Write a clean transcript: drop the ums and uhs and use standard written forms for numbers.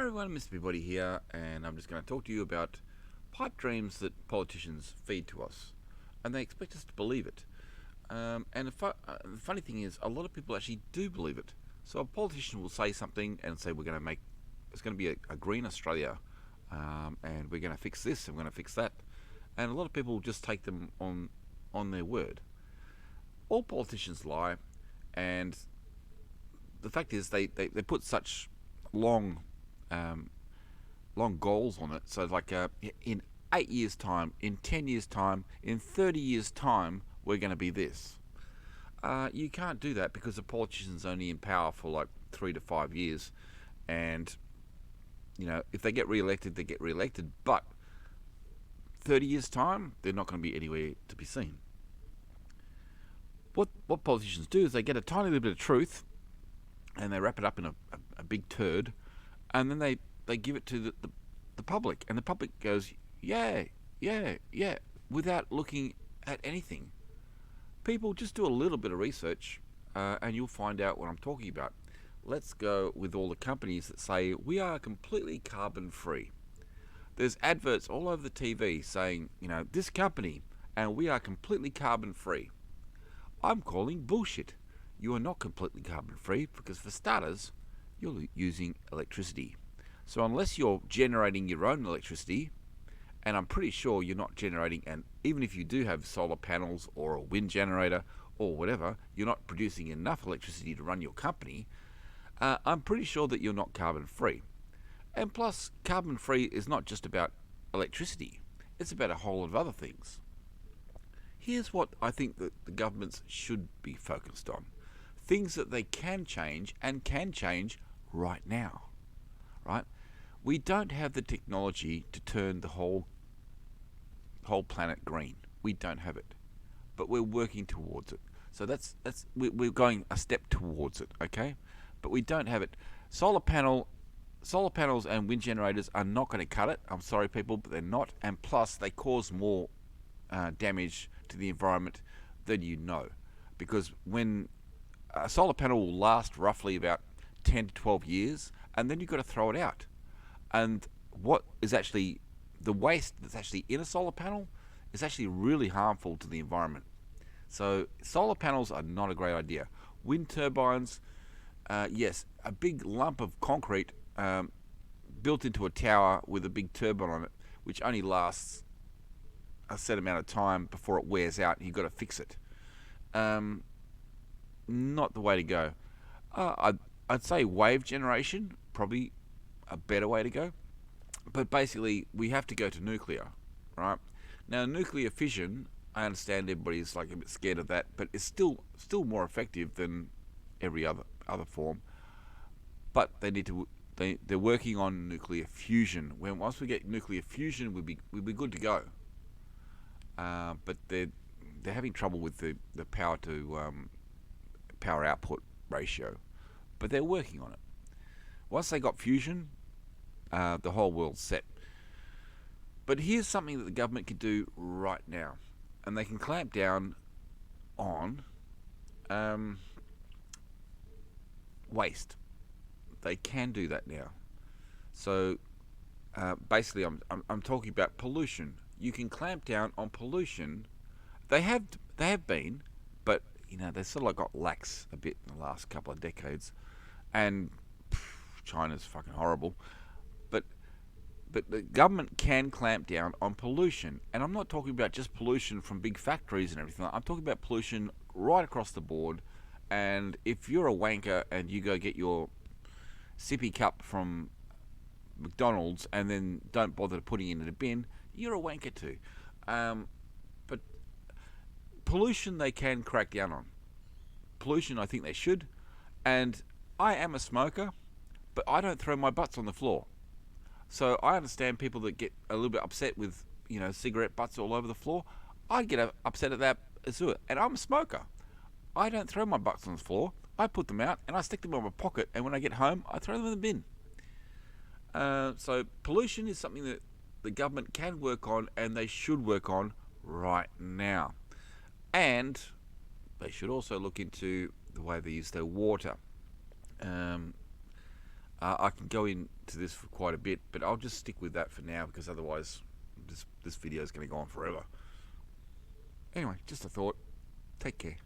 everyone, Mr. Peabody here, and I'm just going to talk to you about pipe dreams that politicians feed to us, and they expect us to believe it. The funny thing is, a lot of people actually do believe it. So a politician will say something and say, it's going to be a green Australia, and we're going to fix this and we're going to fix that. And a lot of people just take them on their word. All politicians lie, and the fact is they put such long long goals on it. So in 8 years' time, in 10 years' time, in 30 years' time, we're going to be this. You can't do that because the politician's only in power for like 3 to 5 years, and if they get re-elected, they get re-elected. But 30 years' time, they're not going to be anywhere to be seen. What politicians do is they get a tiny little bit of truth, and they wrap it up in a big turd, and then they give it to the public, and the public goes, yeah, without looking at anything. People, just do a little bit of research, and you'll find out what I'm talking about. Let's go with all the companies that say we are completely carbon free. There's adverts all over the TV saying, this company, and we are completely carbon free. I'm calling bullshit. You are not completely carbon free because, for starters, you're using electricity. So unless you're generating your own electricity, and I'm pretty sure you're not generating, and even if you do have solar panels or a wind generator or whatever, you're not producing enough electricity to run your company, I'm pretty sure that you're not carbon free. And plus, carbon free is not just about electricity, it's about a whole lot of other things. Here's what I think that the governments should be focused on. Things that they can change, and can change right now. Right? We don't have the technology to turn the whole planet green. We don't have it. But we're working towards it. So we're going a step towards it, okay? But we don't have it. Solar panels and wind generators are not going to cut it. I'm sorry, people, but they're not. And plus, they cause more damage to the environment than you know. Because when a solar panel will last roughly about 10 to 12 years, and then you've got to throw it out. And what is actually the waste that's actually in a solar panel is actually really harmful to the environment. So solar panels are not a great idea. Wind turbines, yes, a big lump of concrete built into a tower with a big turbine on it, which only lasts a set amount of time before it wears out, and you've got to fix it. Not the way to go. I'd say wave generation, probably a better way to go. But basically, we have to go to nuclear, right? Now, nuclear fission, I understand everybody's like a bit scared of that, but it's still more effective than every other form. But they're working on nuclear fusion. Once we get nuclear fusion, we'll be good to go. But they're having trouble with the power to power output ratio. But they're working on it. Once they got fusion, the whole world's set. But here's something that the government can do right now, and they can clamp down on waste. They can do that now. So basically, I'm talking about pollution. You can clamp down on pollution. They have been, but they sort of like got lax a bit in the last couple of decades, and China's fucking horrible. But the government can clamp down on pollution. And I'm not talking about just pollution from big factories and everything. I'm talking about pollution right across the board. And if you're a wanker and you go get your sippy cup from McDonald's and then don't bother putting it in a bin, you're a wanker too. But pollution they can crack down on. Pollution I think they should. And I am a smoker, but I don't throw my butts on the floor. So I understand people that get a little bit upset with, cigarette butts all over the floor. I'd get upset at that as well. And I'm a smoker. I don't throw my butts on the floor. I put them out and I stick them in my pocket. And when I get home, I throw them in the bin. So pollution is something that the government can work on, and they should work on right now. And they should also look into the way they use their water. I can go into this for quite a bit, but I'll just stick with that for now because otherwise this video is going to go on forever. Anyway, just a thought. Take care.